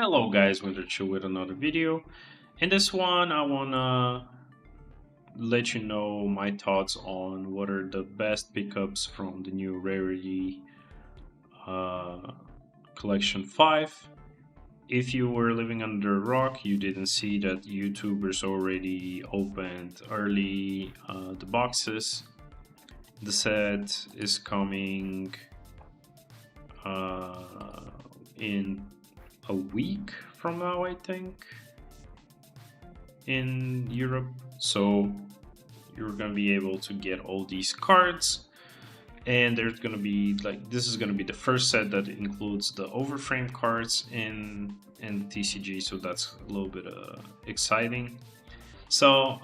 Hello guys, Winter with another video. In this one, I wanna let you know my thoughts on what are the best pickups from the new Rarity uh, Collection 5. If you were living under a rock, you didn't see that YouTubers already opened early the boxes. The set is coming uh, in a week from now, I think, in Europe. So you're gonna be able to get all these cards, and there's gonna be like this is gonna be the first set that includes the overframe cards in TCG. So that's a little bit exciting. So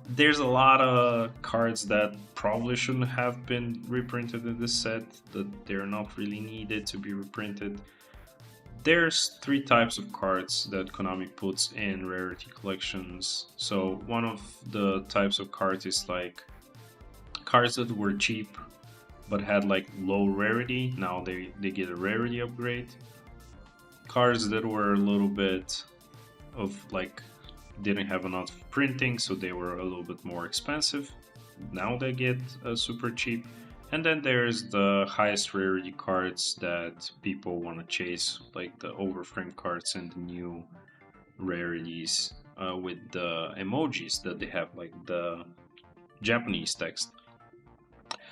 there's a lot of cards that probably shouldn't have been reprinted in this set, that they're not really needed to be reprinted. There's three types of cards that Konami puts in Rarity collections. So one of the types of cards is like cards that were cheap but had like low rarity. Now they get a rarity upgrade. Cards that were a little bit of like didn't have enough printing, so they were a little bit more expensive. Now they get super cheap. And then there's the highest rarity cards that people want to chase, like the overframe cards and the new rarities with the emojis that they have, like the Japanese text.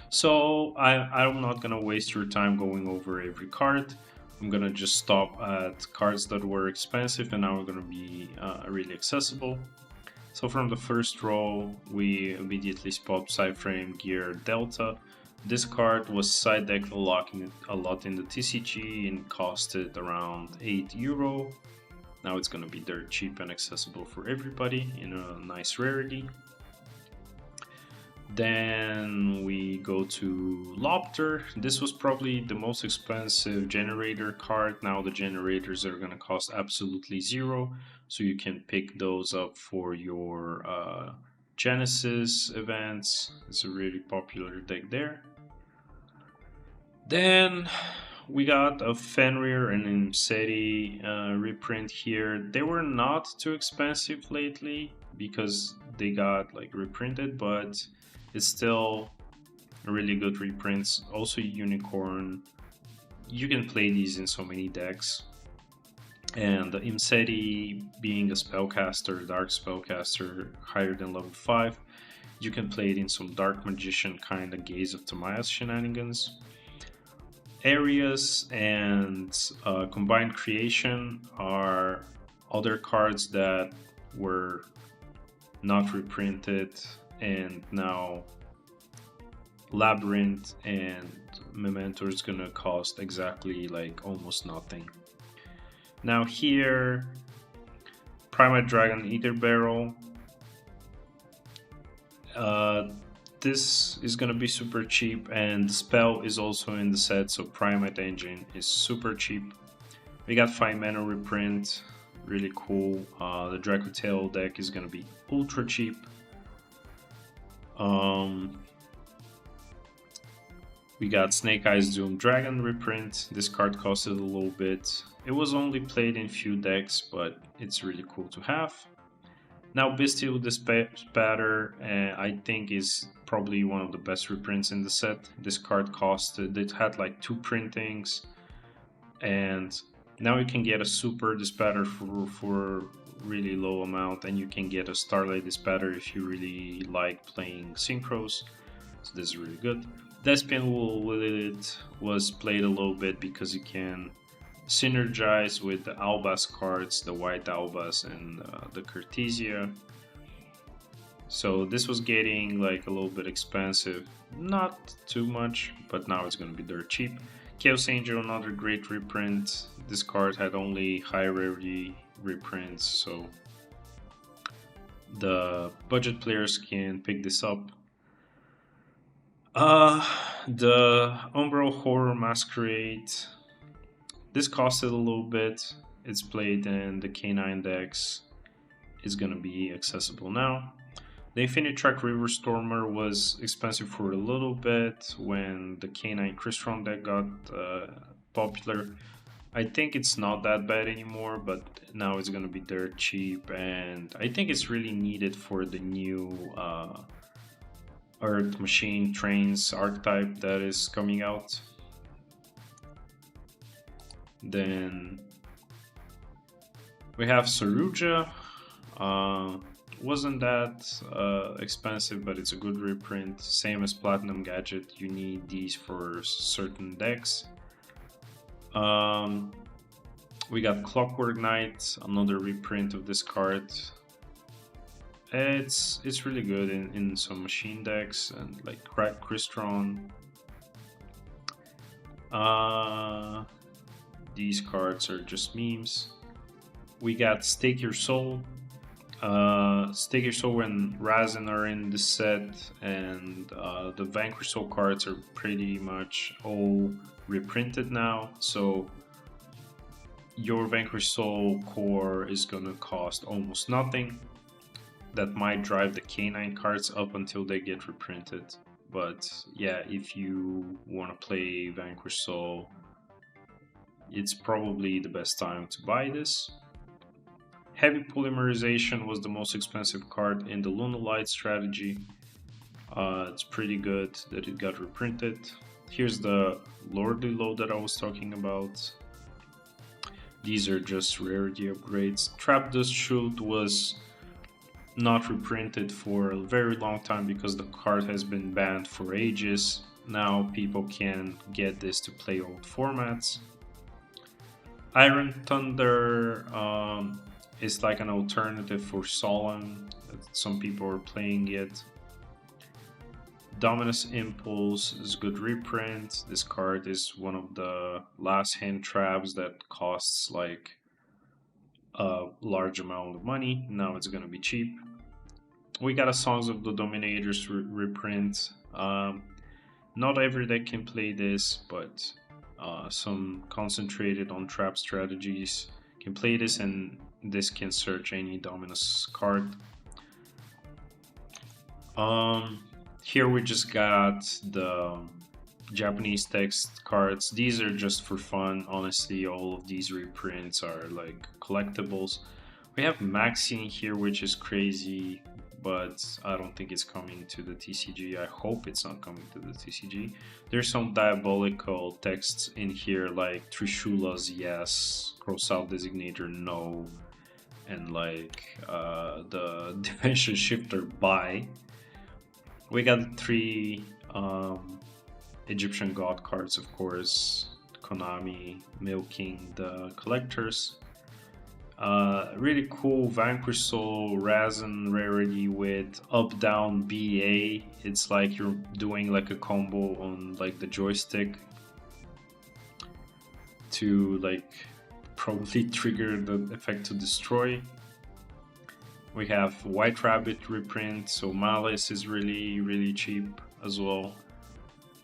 So I'm not gonna waste your time going over every card. I'm gonna just stop at cards that were expensive and now are gonna be really accessible. So from the first row, we immediately spot Psyframe Gear Delta. This card was side decked a lot in the TCG and costed around €8. Now it's gonna be dirt cheap and accessible for everybody in a nice rarity. Then we go to Lobter. This was probably the most expensive generator card. Now the generators are going to cost absolutely zero, so you can pick those up for your Genesis events. It's a really popular deck there. Then we got a Fenrir and Imseti reprint here. They were not too expensive lately because they got like reprinted, but it's still a really good reprints. Also Unicorn. You can play these in so many decks. And the Imseti being a spellcaster, dark spellcaster, higher than level 5, you can play it in some Dark Magician kind of Gaze of Tamaya's shenanigans. Areas and Combined Creation are other cards that were not reprinted, and now Labyrinth and Memento is gonna cost exactly like almost nothing. Now here, Primate Dragon Ether Barrel. This is gonna be super cheap, and the spell is also in the set, so Primate Engine is super cheap. We got 5 mana reprint, really cool. The Draco Tail deck is gonna be ultra cheap. We got Snake Eyes Doom Dragon reprint. This card costed a little bit. It was only played in few decks, but it's really cool to have. Now Bestial Spatter, I think is probably one of the best reprints in the set. This card costed, it had like 2 printings, and now you can get a Super Dispatter for really low amount, and you can get a Starlight Dispatter if you really like playing synchros. So this is really good. Despian with it was played a little bit because you can synergize with the Albas cards, the white Albas and the Cartesia. So this was getting like a little bit expensive, not too much, but now it's going to be dirt cheap. Chaos Angel, another great reprint. This card had only high rarity reprints, so the budget players can pick this up. The Umbral Horror Masquerade. This costed a little bit. It's played in the K9 decks. It's gonna be accessible now. The Infinite Track River Stormer was expensive for a little bit when the K9 Crystron deck got popular. I think it's not that bad anymore, but now it's gonna be dirt cheap, and I think it's really needed for the new Earth Machine Trains archetype that is coming out. Then we have Saruja. Uh, wasn't that expensive, but it's a good reprint. Same as Platinum Gadget, you need these for certain decks. Um, we got Clockwork Knight, another reprint of this card. It's really good in some machine decks and like Crack Crystron. Uh, these cards are just memes. We got Stake Your Soul. Stake Your Soul and Razin are in the set, and the Vanquish Soul cards are pretty much all reprinted now. So your Vanquish Soul core is gonna cost almost nothing. That might drive the K9 cards up until they get reprinted. But yeah, if you want to play Vanquish Soul, it's probably the best time to buy this. Heavy Polymerization was the most expensive card in the Lunalight strategy. It's pretty good that it got reprinted. Here's the Lordly Load that I was talking about. These are just rarity upgrades. Trap Dust Shoot was not reprinted for a very long time because the card has been banned for ages. Now people can get this to play old formats. Iron Thunder is like an alternative for Solemn. Some people are playing it. Dominus Impulse is good reprint. This card is one of the last hand traps that costs like a large amount of money. Now it's gonna be cheap. We got a Songs of the Dominators reprint. Not every deck can play this, but some concentrated on trap strategies can play this, and this can search any Dominus card. Here we just got the Japanese text cards. These are just for fun. Honestly, all of these reprints are like collectibles. We have Maxine here, which is crazy, but I don't think it's coming to the TCG. I hope it's not coming to the TCG. There's some diabolical texts in here like Trishula's yes, cross out designator no, and like the Dimension Shifter buy. We got three Egyptian god cards, of course. Konami milking the collectors. Really cool Vanquish Soul Razin Rarity with up down BA. It's like you're doing like a combo on like the joystick to like probably trigger the effect to destroy. We have White Rabbit reprint, so Malice is really cheap as well.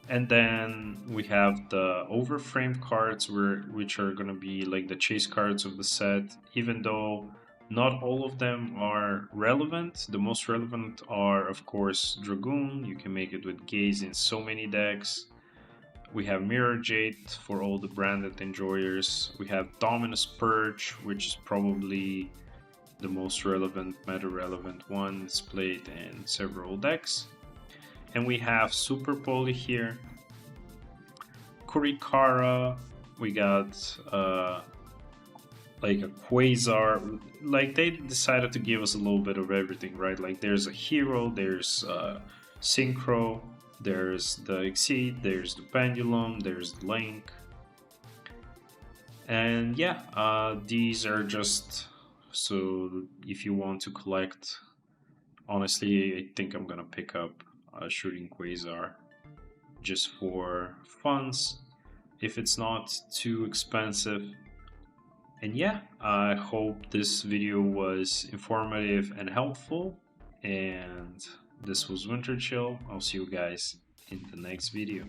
And then we have the overframe cards, which are gonna be like the chase cards of the set. Even though not all of them are relevant, the most relevant are of course Dragoon. You can make it with Gaze in so many decks. We have Mirror Jade for all the branded enjoyers. We have Dominus Purge, which is probably the most relevant, meta relevant one. It's played in several decks. And we have Super Poly here. Kurikara. We got like a Quasar. Like they decided to give us a little bit of everything, right? Like there's a hero, there's Synchro, there's the Exceed, there's the Pendulum, there's the Link. And yeah, these are just so if you want to collect. Honestly, I think I'm gonna pick up a Shooting Quasar just for funds if it's not too expensive. And yeah, I hope this video was informative and helpful. And this was Winter Chill. I'll see you guys in the next video.